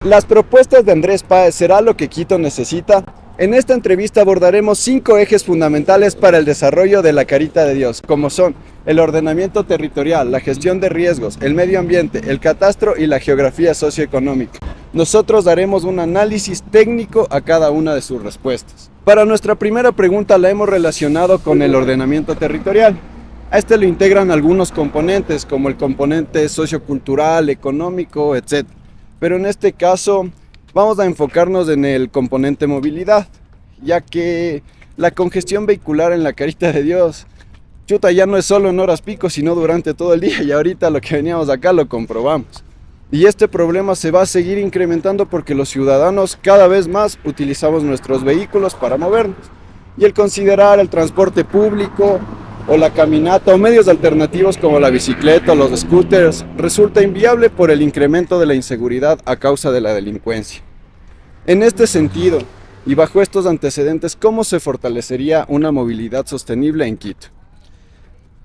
Las propuestas de Andrés Páez, ¿será lo que Quito necesita? En esta entrevista abordaremos 5 ejes fundamentales para el desarrollo de la Carita de Dios, como son el ordenamiento territorial, la gestión de riesgos, el medio ambiente, el catastro y la geografía socioeconómica. Nosotros daremos un análisis técnico a cada una de sus respuestas. Para nuestra primera pregunta la hemos relacionado con el ordenamiento territorial. A este lo integran algunos componentes, como el componente sociocultural, económico, etc. Pero en este caso vamos a enfocarnos en el componente movilidad, ya que la congestión vehicular en la Carita de Dios, chuta, ya no es solo en horas pico, sino durante todo el día, y ahorita lo que veníamos acá lo comprobamos. Y este problema se va a seguir incrementando porque los ciudadanos cada vez más utilizamos nuestros vehículos para movernos. Y el considerar el transporte público o la caminata o medios alternativos como la bicicleta o los scooters resulta inviable por el incremento de la inseguridad a causa de la delincuencia. En este sentido, y bajo estos antecedentes, ¿cómo se fortalecería una movilidad sostenible en Quito?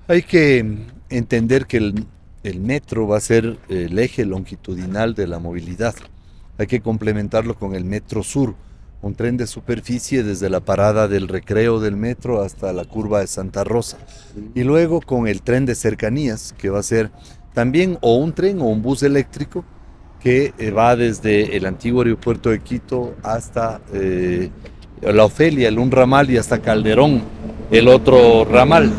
Hay que entender que el metro va a ser el eje longitudinal de la movilidad. Hay que complementarlo con el Metro Sur, un tren de superficie desde la parada del Recreo del metro hasta la curva de Santa Rosa. Y luego con el tren de cercanías, que va a ser también o un tren o un bus eléctrico que va desde el antiguo aeropuerto de Quito hasta La Ofelia, un ramal, y hasta Calderón, el otro ramal.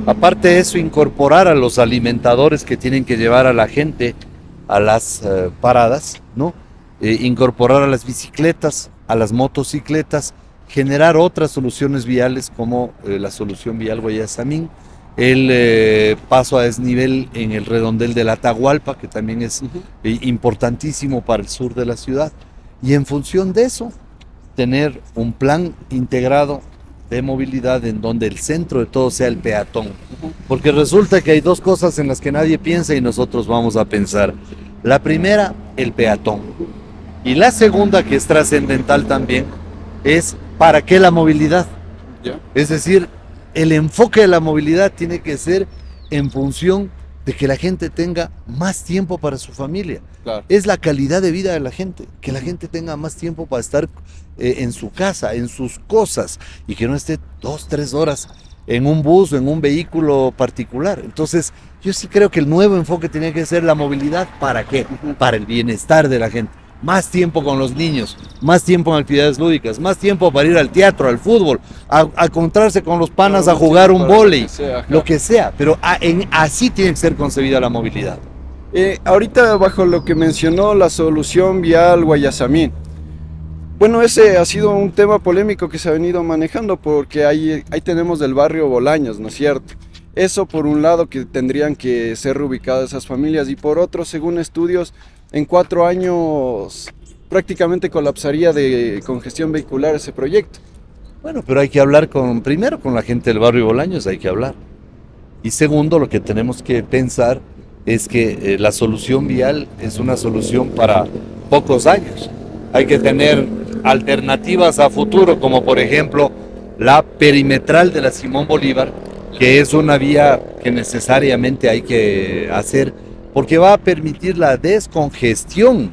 Aparte de eso, incorporar a los alimentadores que tienen que llevar a la gente a las paradas, ¿no? Incorporar a las bicicletas, a las motocicletas, generar otras soluciones viales como la solución vial Guayasamín, el paso a desnivel en el redondel de la Atahualpa, que también es importantísimo para el sur de la ciudad, y en función de eso, tener un plan integrado de movilidad en donde el centro de todo sea el peatón, porque resulta que hay dos cosas en las que nadie piensa y nosotros vamos a pensar. La primera, el peatón. Y la segunda, que es trascendental también, es ¿para qué la movilidad? Es decir, el enfoque de la movilidad tiene que ser en función de que la gente tenga más tiempo para su familia. Claro. Es la calidad de vida de la gente, que la gente tenga más tiempo para estar en su casa, en sus cosas, y que no esté 2-3 horas en un bus o en un vehículo particular. Entonces, yo sí creo que el nuevo enfoque tiene que ser la movilidad. ¿Para qué? Para el bienestar de la gente. Más tiempo con los niños, más tiempo en actividades lúdicas, más tiempo para ir al teatro, al fútbol, a encontrarse con los panas, a jugar un vóley, lo que sea, pero así tiene que ser concebida la movilidad. Ahorita bajo lo que mencionó la solución vial Guayasamín, bueno, ese ha sido un tema polémico que se ha venido manejando porque ahí tenemos el barrio Bolaños, ¿no es cierto? Eso por un lado, que tendrían que ser reubicadas esas familias, y por otro, según estudios, en 4 años prácticamente colapsaría de congestión vehicular ese proyecto. Bueno, pero hay que hablar primero con la gente del barrio Bolaños, hay que hablar. Y segundo, lo que tenemos que pensar es que la solución vial es una solución para pocos años. Hay que tener alternativas a futuro, como por ejemplo la perimetral de la Simón Bolívar, que es una vía que necesariamente hay que hacer, porque va a permitir la descongestión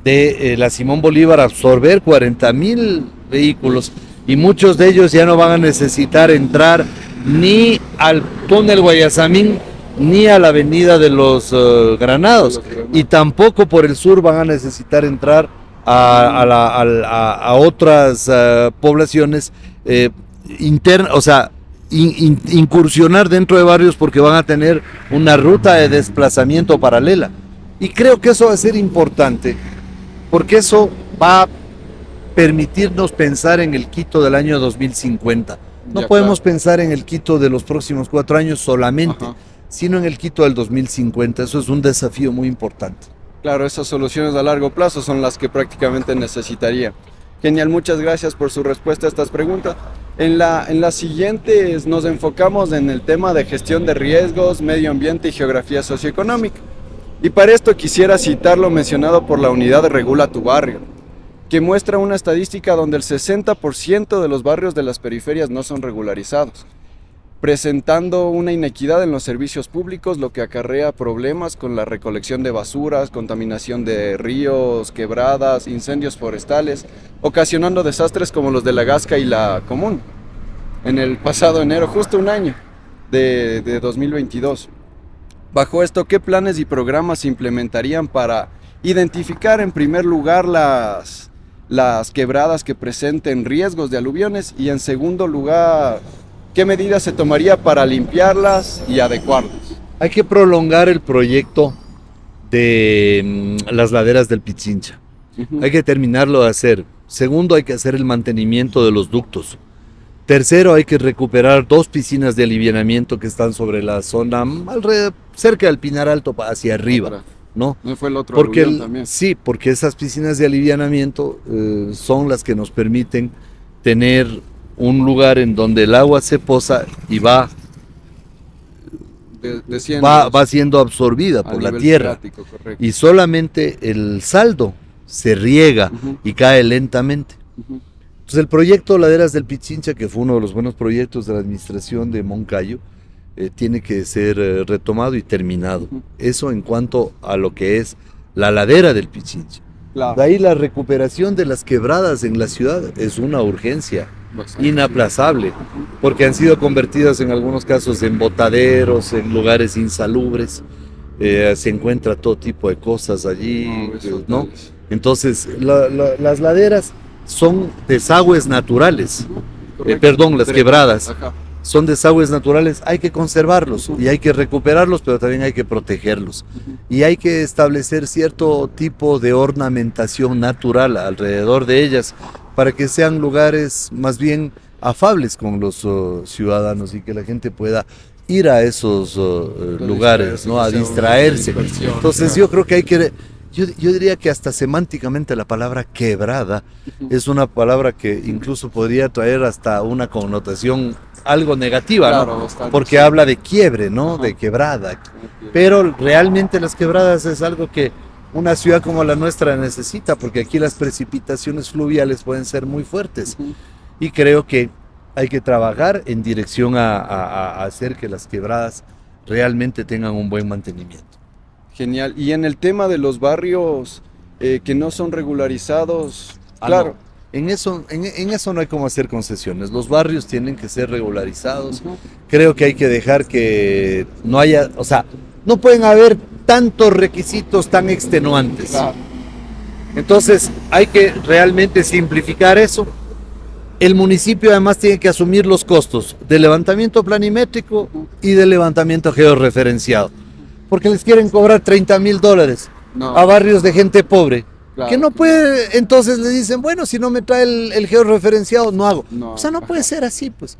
de la Simón Bolívar, absorber 40,000 vehículos, y muchos de ellos ya no van a necesitar entrar ni al túnel Guayasamín ni a la avenida de los Granados, y tampoco por el sur van a necesitar entrar a otras poblaciones internas, o sea, incursionar dentro de barrios, porque van a tener una ruta de desplazamiento paralela. Y creo que eso va a ser importante, porque eso va a permitirnos pensar en el Quito del año 2050. No podemos pensar en el Quito de los próximos 4 años solamente, sino en el Quito del 2050. Eso es un desafío muy importante. Claro, esas soluciones a largo plazo son las que prácticamente necesitaría. Genial, muchas gracias por su respuesta a estas preguntas. En las siguientes nos enfocamos en el tema de gestión de riesgos, medio ambiente y geografía socioeconómica. Y para esto quisiera citar lo mencionado por la unidad de Regula tu Barrio, que muestra una estadística donde el 60% de los barrios de las periferias no son regularizados. presentando una inequidad en los servicios públicos, lo que acarrea problemas con la recolección de basuras, contaminación de ríos, quebradas, incendios forestales, ocasionando desastres como los de La Gasca y La Común. En el pasado enero, justo un año de 2022. Bajo esto, ¿qué planes y programas se implementarían para identificar en primer lugar las quebradas que presenten riesgos de aluviones y en segundo lugar, qué medidas se tomaría para limpiarlas y adecuarlas? Hay que prolongar el proyecto de las laderas del Pichincha. Hay que terminarlo de hacer. Segundo, hay que hacer el mantenimiento de los ductos. Tercero, hay que recuperar 2 piscinas de alivianamiento que están sobre la zona cerca del Pinar Alto hacia arriba, ¿no? ¿No fue el otro porque aluvión también? Sí, porque esas piscinas de alivianamiento son las que nos permiten tener un lugar en donde el agua se posa y va siendo absorbida por la tierra, y solamente el saldo se riega y cae lentamente. Entonces el proyecto Laderas del Pichincha, que fue uno de los buenos proyectos de la administración de Moncayo, tiene que ser retomado y terminado. Eso en cuanto a lo que es la ladera del Pichincha. Claro. De ahí la recuperación de las quebradas en la ciudad es una urgencia inaplazable, porque han sido convertidas en algunos casos en botaderos, en lugares insalubres. Se encuentra todo tipo de cosas allí, ¿no? Entonces las laderas son desagües naturales, las quebradas son desagües naturales, hay que conservarlos y hay que recuperarlos, pero también hay que protegerlos y hay que establecer cierto tipo de ornamentación natural alrededor de ellas para que sean lugares más bien afables con los ciudadanos y que la gente pueda ir a esos lugares, ¿no? A distraerse. Entonces yo creo que hay que... Yo diría que hasta semánticamente la palabra quebrada es una palabra que incluso podría traer hasta una connotación algo negativa, claro, ¿no? Bastante, porque habla de quiebre, ¿no? De quebrada. Pero realmente las quebradas es algo que una ciudad como la nuestra necesita, porque aquí las precipitaciones fluviales pueden ser muy fuertes. Y creo que hay que trabajar en dirección a hacer que las quebradas realmente tengan un buen mantenimiento. Genial. Y en el tema de los barrios que no son regularizados, claro. No. En eso no hay como hacer concesiones. Los barrios tienen que ser regularizados. Creo que hay que dejar que no haya, o sea, no pueden haber tantos requisitos tan extenuantes. Claro. Entonces hay que realmente simplificar eso. El municipio además tiene que asumir los costos del levantamiento planimétrico y del levantamiento georreferenciado. Porque les quieren cobrar $30,000 a barrios de gente pobre, claro, que no puede, entonces le dicen, bueno, si no me trae el georreferenciado, no hago. O sea, no puede ser así, pues.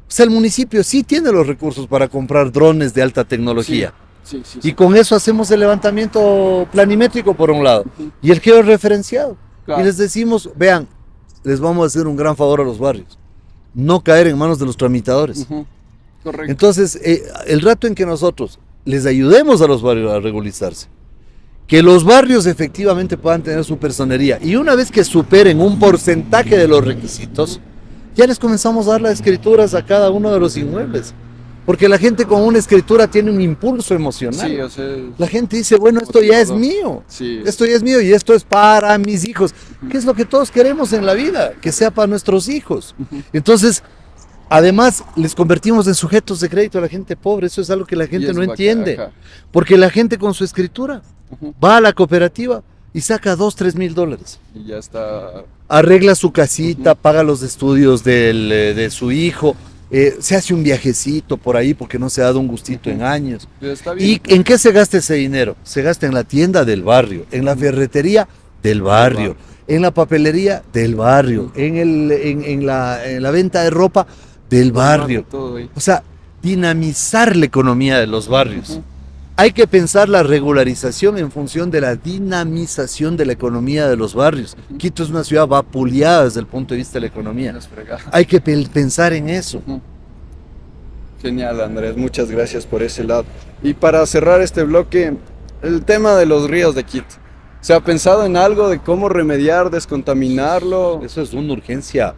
O sea, el municipio sí tiene los recursos para comprar drones de alta tecnología. Sí. Y con eso hacemos el levantamiento planimétrico por un lado, y el georreferenciado. Claro. Y les decimos, vean, les vamos a hacer un gran favor a los barrios, no caer en manos de los tramitadores. Correcto. Entonces, el rato en que nosotros les ayudemos a los barrios a regularizarse, que los barrios efectivamente puedan tener su personería, y una vez que superen un porcentaje de los requisitos, ya les comenzamos a dar las escrituras a cada uno de los inmuebles, porque la gente con una escritura tiene un impulso emocional. Sí, o sea, la gente dice, bueno, esto ya es mío, esto ya es mío y esto es para mis hijos, que es lo que todos queremos en la vida, que sea para nuestros hijos. Entonces, además, les convertimos en sujetos de crédito a la gente pobre. Eso es algo que la gente no entiende. Porque la gente con su escritura va a la cooperativa y saca $2,000-3,000. Y ya está. Arregla su casita, paga los estudios de su hijo, se hace un viajecito por ahí porque no se ha dado un gustito en años. ¿Y en qué se gasta ese dinero? Se gasta en la tienda del barrio, en la ferretería del barrio, en la papelería del barrio, en la venta de ropa del barrio. O sea, dinamizar la economía de los barrios. Hay que pensar la regularización en función de la dinamización de la economía de los barrios. Quito es una ciudad vapuleada desde el punto de vista de la economía. Hay que pensar en eso. Genial, Andrés, muchas gracias por ese lado. Y para cerrar este bloque, el tema de los ríos de Quito. ¿Se ha pensado en algo de cómo remediar, descontaminarlo? Eso es una urgencia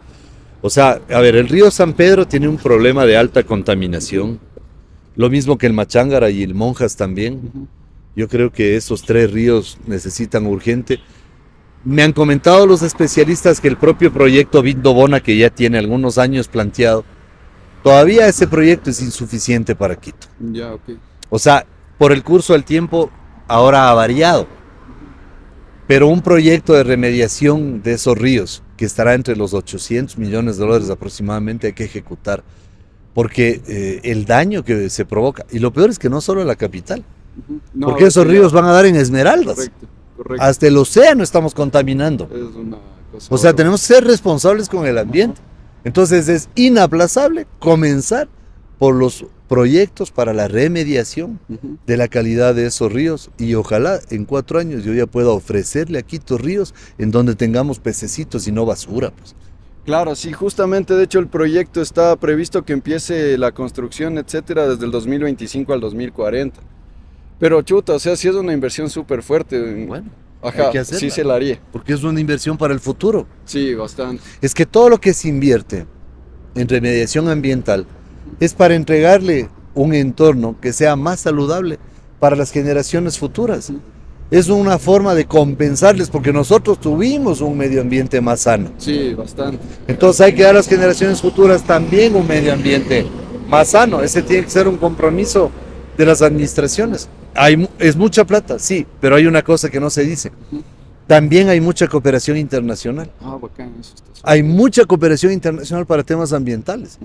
O sea, a ver, el río San Pedro tiene un problema de alta contaminación, lo mismo que el Machángara y el Monjas también. Yo creo que esos tres ríos necesitan urgente. Me han comentado los especialistas que el propio proyecto Vindobona, que ya tiene algunos años planteado, todavía ese proyecto es insuficiente para Quito. Ya, ok. O sea, por el curso del tiempo ahora ha variado. Pero un proyecto de remediación de esos ríos, que estará entre los 800 millones de dólares aproximadamente, hay que ejecutar. Porque el daño que se provoca, y lo peor es que no solo en la capital, No, porque esos ríos van a dar en Esmeraldas. Correcto, correcto. Hasta el océano estamos contaminando. Es una cosa O sea, horrible. tenemos que ser responsables con el ambiente. Entonces es inaplazable comenzar por los proyectos para la remediación Ujú. de la calidad de esos ríos, y ojalá en 4 años yo ya pueda ofrecerle a Quito ríos en donde tengamos pececitos y no basura, pues. Claro, sí, justamente de hecho el proyecto está previsto que empiece la construcción, etcétera, desde el 2025 al 2040. Pero chuta, o sea, sí es una inversión súper fuerte. Bueno, Ajá, hay que hacerla. sí se la haría. Porque es una inversión para el futuro. Sí, bastante. Es que todo lo que se invierte en remediación ambiental es para entregarle un entorno que sea más saludable para las generaciones futuras. Es una forma de compensarles, porque nosotros tuvimos un medio ambiente más sano. Sí, bastante. Entonces hay que dar a las generaciones futuras también un medio ambiente más sano. Ese tiene que ser un compromiso de las administraciones. Es mucha plata, sí, pero hay una cosa que no se dice. También hay mucha cooperación internacional. Ah, bacán, eso está súper. Hay mucha cooperación internacional para temas ambientales.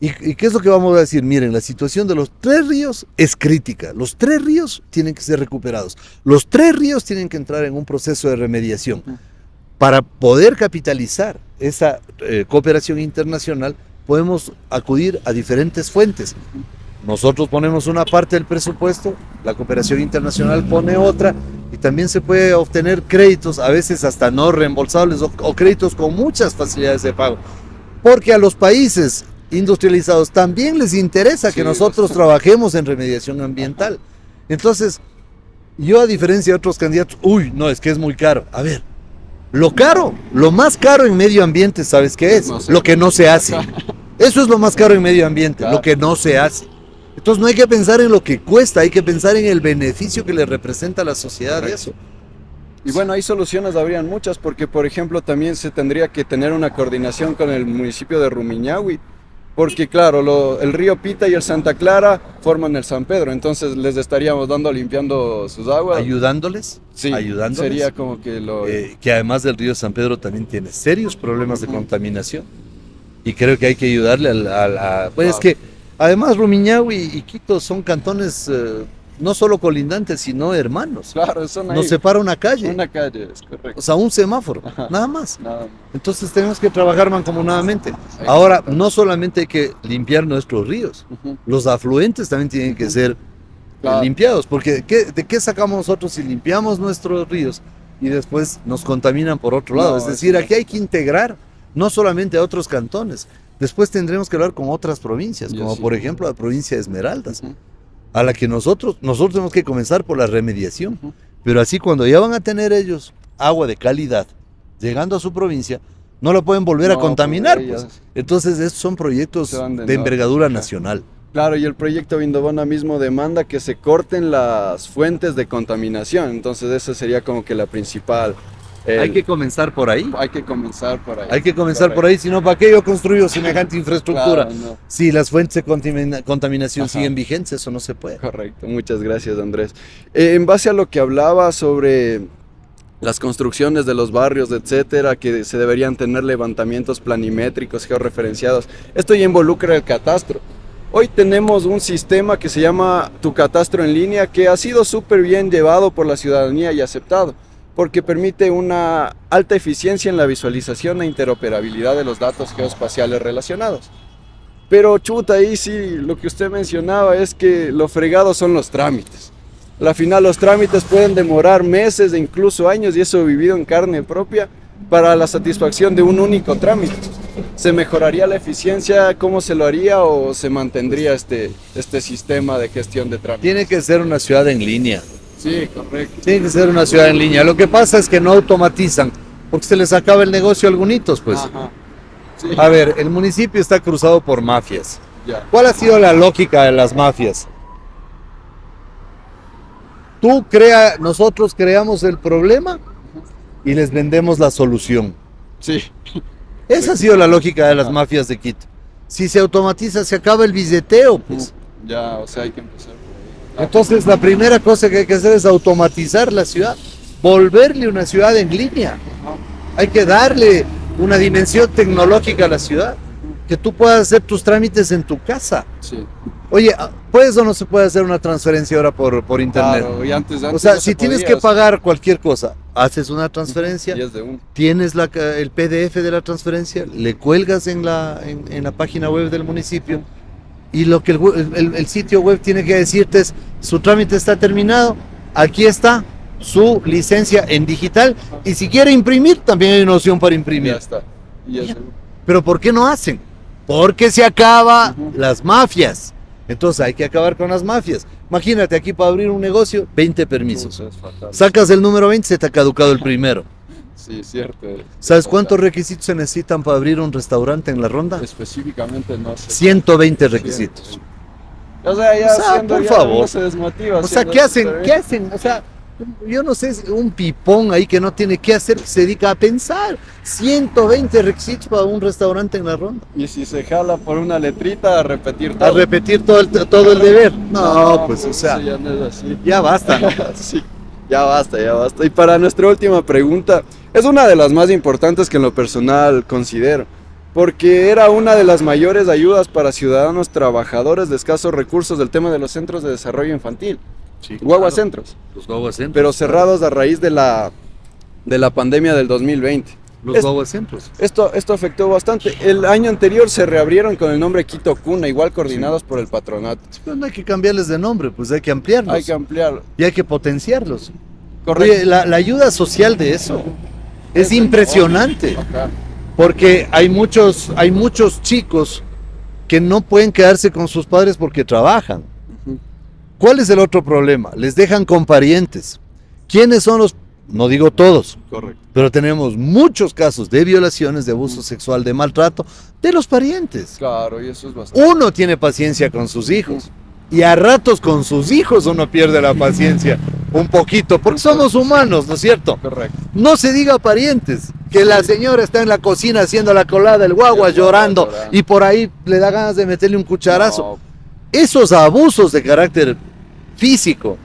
¿Y qué es lo que vamos a decir? Miren, la situación de los 3 ríos es crítica. Los 3 ríos tienen que ser recuperados. Los 3 ríos tienen que entrar en un proceso de remediación. Para poder capitalizar esa cooperación internacional, podemos acudir a diferentes fuentes. Nosotros ponemos una parte del presupuesto, la cooperación internacional pone otra, y también se puede obtener créditos, a veces hasta no reembolsables, o créditos con muchas facilidades de pago. Porque a los países industrializados también les interesa que Sí, nosotros bastante. trabajemos en remediación ambiental. Entonces, yo, a diferencia de otros candidatos, no, es que es muy caro. A ver, lo más caro en medio ambiente, ¿sabes qué es? No sé. Lo que no se hace. Eso es lo más caro en medio ambiente, Claro. lo que no se hace. Entonces no hay que pensar en lo que cuesta, hay que pensar en el beneficio que le representa a la sociedad de eso. Y bueno, hay soluciones, habrían muchas, porque por ejemplo también se tendría que tener una coordinación con el municipio de Rumiñahui, porque claro, el río Pita y el Santa Clara forman el San Pedro, entonces les estaríamos limpiando sus aguas. Ayudándoles, Sí, ayudándoles. sería como que Que además del río San Pedro también tiene serios problemas de contaminación. Y creo que hay que ayudarle pues es que además Rumiñahui y Quito son cantones no solo colindantes, sino hermanos. Claro, son ahí. Nos separa una calle, Una calle, es correcto. o sea, un semáforo, Ajá. nada más. Nada más. Entonces tenemos que trabajar mancomunadamente. Ahora, no solamente hay que limpiar nuestros ríos, Ujú. los afluentes también tienen que ser Claro. limpiados, porque ¿de qué sacamos nosotros si limpiamos nuestros ríos y después nos contaminan por otro lado? No, Es decir, eso no. aquí hay que integrar no solamente a otros cantones, después tendremos que hablar con otras provincias, Ya, como sí. por ejemplo la provincia de Esmeraldas, Ujú. a la que nosotros tenemos que comenzar por la remediación. Ujú. Pero así, cuando ya van a tener ellos agua de calidad llegando a su provincia, no la pueden volver a No, contaminar, pues, pues. Entonces estos son proyectos Se van de de norte. envergadura Ajá. nacional. Claro, y el proyecto Vindobona mismo demanda que se corten las fuentes de contaminación, entonces esa sería como que la principal. Hay que comenzar por ahí. Hay que comenzar por ahí. Hay que comenzar por ahí, si no, ¿para qué yo construyo semejante infraestructura? Claro, no. Si las fuentes de contaminación Ajá. siguen vigentes, eso no se puede. Correcto, muchas gracias Andrés. En base a lo que hablaba sobre las construcciones de los barrios, etcétera, que se deberían tener levantamientos planimétricos, georreferenciados, esto ya involucra el catastro. Hoy tenemos un sistema que se llama Tu Catastro en Línea, que ha sido súper bien llevado por la ciudadanía y aceptado, porque permite una alta eficiencia en la visualización e interoperabilidad de los datos geoespaciales relacionados. Pero chuta, ahí sí, lo que usted mencionaba es que lo fregado son los trámites. Al final los trámites pueden demorar meses e incluso años, y eso he vivido en carne propia, para la satisfacción de un único trámite. ¿Se mejoraría la eficiencia? ¿Cómo se lo haría o se mantendría este sistema de gestión de trámites? Tiene que ser una ciudad en línea. Sí, correcto. Tiene que ser una ciudad en línea. Lo que pasa es que no automatizan, porque se les acaba el negocio a algunitos, pues. Ajá. Sí. A ver, el municipio está cruzado por mafias. Ya. ¿Cuál ha sido la lógica de las mafias? Nosotros creamos el problema y les vendemos la solución. Sí. Esa ha sido la lógica de las mafias de Quito. Si se automatiza, se acaba el billeteo, pues. Ya, o sea, hay que empezar por ahí. Entonces, la primera cosa que hay que hacer es automatizar la ciudad, volverle una ciudad en línea. Hay que darle una dimensión tecnológica a la ciudad, que tú puedas hacer tus trámites en tu casa. Sí. Oye, ¿puedes o no se puede hacer una transferencia ahora por internet? Claro, y antes O sea, no si se tienes podía, que pagar cualquier cosa, haces una transferencia, y es de uno. tienes el PDF de la transferencia, le cuelgas en la página web del municipio y lo que el sitio web tiene que decirte es, su trámite está terminado, aquí está su licencia en digital y si quiere imprimir, también hay una opción para imprimir. Ya está. Y es de uno. Pero ¿por qué no hacen? Porque se acaba las mafias. Entonces hay que acabar con las mafias. Imagínate, aquí para abrir un negocio, 20 permisos. Es fatal. Sacas el número 20, se te ha caducado el primero. Sí, cierto. ¿Sabes Es cuántos fatal. requisitos se necesitan para abrir un restaurante en la ronda? Específicamente no sé. 120 requisitos. O sea, ya O sea, haciendo, por ya favor. uno se desmotiva. O sea, haciendo ¿qué eso, hacen? pero ¿Qué hacen? O sea, yo no sé, es un pipón ahí que no tiene qué hacer, que se dedica a pensar. 120 requisitos para un restaurante en la ronda. Y si se jala por una letrita, a repetir todo. A repetir todo el deber. No, pues, o sea, eso ya no es así. ya basta, ¿no? Sí, ya basta, ya basta. Y para nuestra última pregunta, es una de las más importantes que en lo personal considero, porque era una de las mayores ayudas para ciudadanos trabajadores de escasos recursos del tema de los centros de desarrollo infantil, guaguacentros, Los guaguacentros. pero cerrados a raíz de la pandemia del 2020. Los Es- guaguacentros. Esto afectó bastante. El año anterior se reabrieron con el nombre Quito Cuna, igual coordinados por el patronato. Pero no hay que cambiarles de nombre, pues hay que ampliarlos. Hay que ampliarlo. Y hay que potenciarlos. Correcto. Oye, la ayuda social de eso es Eso, impresionante. Ajá. Porque hay muchos chicos que no pueden quedarse con sus padres porque trabajan. Ujú. ¿Cuál es el otro problema? Les dejan con parientes. ¿Quiénes son los? No digo todos, Correcto. pero tenemos muchos casos de violaciones, de abuso sexual, de maltrato de los parientes. Claro, y eso es bastante. Uno tiene paciencia con sus hijos y a ratos con sus hijos uno pierde la paciencia un poquito, porque somos humanos, ¿no es cierto? Correcto. No se diga parientes, que la señora está en la cocina haciendo la colada, el guagua llorando y por ahí le da ganas de meterle un cucharazo. No, Esos abusos de carácter físico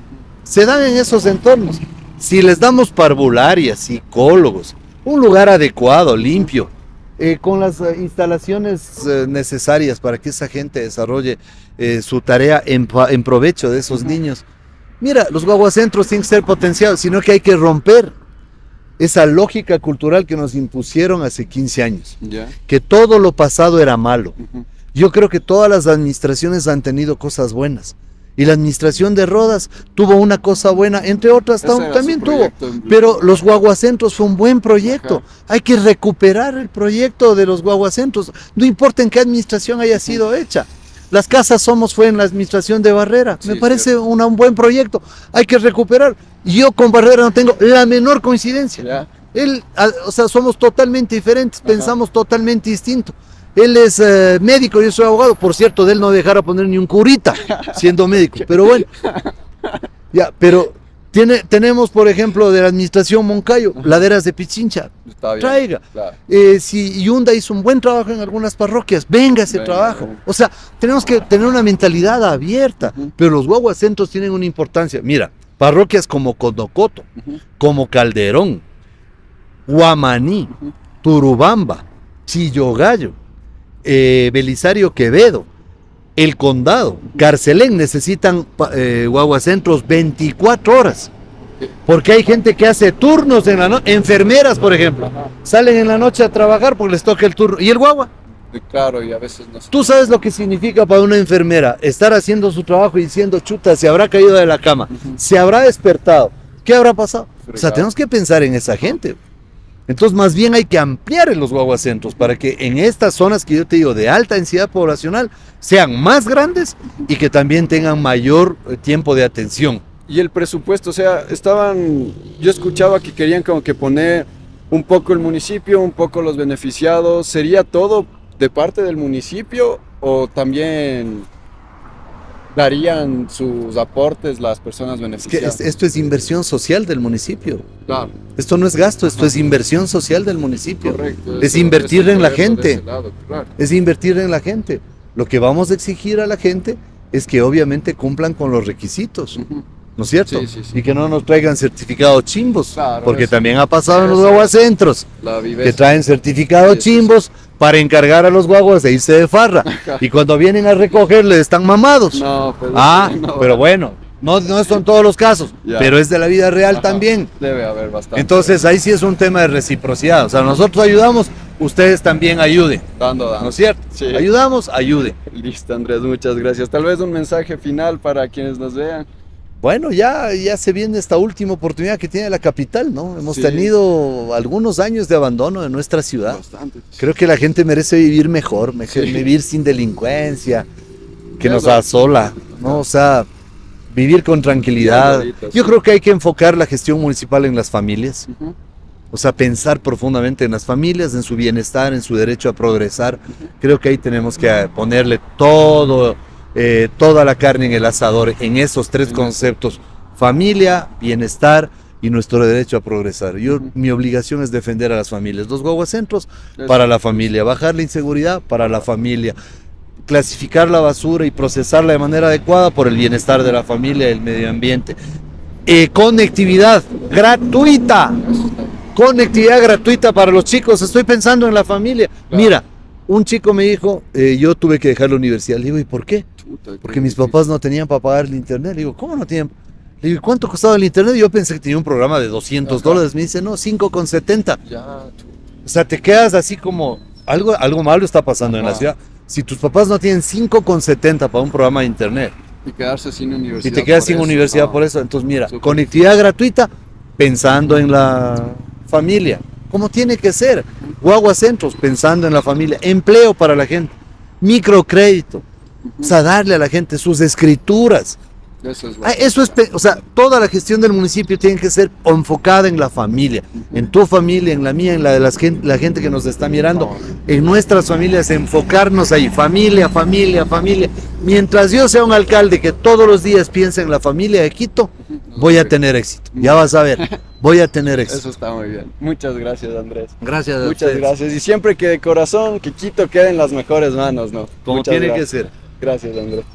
se dan en esos entornos. Si les damos parvularias, psicólogos, un lugar adecuado, limpio, con las instalaciones necesarias para que esa gente desarrolle su tarea en provecho de esos niños. Mira, los guaguacentros tienen que ser potenciados, sino que hay que romper esa lógica cultural que nos impusieron hace 15 años, ya. que todo lo pasado era malo. Ujú. Yo creo que todas las administraciones han tenido cosas buenas. Y la administración de Rodas tuvo una cosa buena, entre otras Ese era también su tuvo. proyecto en Pero los guaguacentros fue un buen proyecto. Ajá. Hay que recuperar el proyecto de los guaguacentros. No importa en qué administración haya sido hecha. Las casas Somos fue en la administración de Barrera. Sí, Me parece cierto. un buen proyecto. Hay que recuperar. Yo con Barrera no tengo la menor coincidencia. Ya. O sea, somos totalmente diferentes, Ajá. pensamos totalmente distinto. Él es médico, yo soy abogado. Por cierto, de él no dejara poner ni un curita siendo médico. Pero bueno, ya, pero tenemos, por ejemplo, de la administración Moncayo, laderas de Pichincha. Está bien. Traiga. Claro. Si Yunda hizo un buen trabajo en algunas parroquias, venga ese Venga, trabajo. venga. O sea, tenemos que tener una mentalidad abierta. Ujú. Pero los guaguacentros tienen una importancia. Mira, parroquias como Conocoto, Ujú. como Calderón, Guamaní, Ujú. Turubamba, Chillogallo, Belisario Quevedo, El Condado, Carcelén necesitan guaguacentros 24 horas. Porque hay gente que hace turnos en la noche, enfermeras por ejemplo, Ajá. salen en la noche a trabajar porque les toca el turno. ¿Y el guagua? Claro, y a veces no sé. Tú sabes lo que significa para una enfermera estar haciendo su trabajo y diciendo, chuta, se habrá caído de la cama, se habrá despertado, ¿qué habrá pasado? O sea, Fregado. tenemos que pensar en esa gente. Entonces, más bien hay que ampliar en los guaguacentros para que en estas zonas que yo te digo de alta densidad poblacional sean más grandes y que también tengan mayor tiempo de atención. Y el presupuesto, o sea, yo escuchaba que querían como que poner un poco el municipio, un poco los beneficiados. ¿Sería todo de parte del municipio o también darían sus aportes las personas Es que beneficiadas? esto es inversión social del municipio. Claro, Esto no es gasto, esto es inversión social del municipio. correcto. Es Eso- invertir eso en la verlo de gente. ese lado, claro. Es invertir en la gente. Lo que vamos a exigir a la gente es que obviamente cumplan con los requisitos, Ujú. ¿no es cierto? Sí, sí, sí. Y que no nos traigan certificados chimbos, Claro, porque eso- también ha pasado en los eso- guaguacentros, La que vivencia. traen certificados Sí, sí, sí. chimbos para encargar a los guaguas de irse de farra. Y cuando vienen a recogerle están mamados. No, pero, no, Pero bueno, no son todos los casos, Ya. pero es de la vida real ajá, también. Debe haber bastante. Entonces ahí sí es un tema de reciprocidad. O sea, nosotros ayudamos, ustedes también ayuden. Dando. ¿No es cierto? Sí. Ayudamos, ayude. Listo, Andrés, muchas gracias. Tal vez un mensaje final para quienes nos vean. Bueno, ya se viene esta última oportunidad que tiene la capital, ¿no? Hemos Sí. tenido algunos años de abandono de nuestra ciudad. Bastante. Creo que la gente merece vivir mejor, vivir sin delincuencia, que nos Eso. asola, ¿no? O sea, vivir con tranquilidad. ahorita, Yo sí. creo que hay que enfocar la gestión municipal en las familias. Ujú. O sea, pensar profundamente en las familias, en su bienestar, en su derecho a progresar. Creo que ahí tenemos que ponerle toda la carne en el asador, en esos tres conceptos: familia, bienestar y nuestro derecho a progresar. Mi obligación es defender a las familias. Los guaguacentros Eso. para la familia, bajar la inseguridad para la familia, clasificar la basura y procesarla de manera adecuada por el bienestar de la familia y el medio ambiente. Conectividad gratuita. Conectividad gratuita para los chicos. Estoy pensando en la familia. Claro. Mira, un chico me dijo, yo tuve que dejar la universidad. Le digo, ¿y por qué? Chuta, Porque qué mis difícil. papás no tenían para pagar el internet. Le digo, ¿cómo no tenían? Le digo, ¿cuánto costaba el internet? Yo pensé que tenía un programa de $200. Me dice, no, 5,70. Ya, O sea, te quedas así como, algo malo está pasando en la Ajá. ciudad. Si tus papás no tienen 5,70 para un programa de internet y quedarse sin y universidad. te quedas por sin eso, universidad no. por eso, entonces mira, Súper. conectividad gratuita pensando en la familia, como tiene que ser. Guaguacentros pensando en la familia, empleo para la gente, microcrédito, o sea, darle a la gente sus escrituras. Eso es Eso es, o sea, toda la gestión del municipio tiene que ser enfocada en la familia, en tu familia, en la mía, en la de la gente que nos está mirando, en nuestras familias, enfocarnos ahí, familia, familia, familia. Mientras yo sea un alcalde que todos los días piense en la familia de Quito, voy a tener éxito. Ya vas a ver, voy a tener éxito. Eso está muy bien. Muchas gracias, Andrés. Gracias a Muchas ustedes. gracias. Y siempre que de corazón, que Quito quede en las mejores manos, ¿no? Como Muchas tiene que gracias. ser. Gracias, Andrés.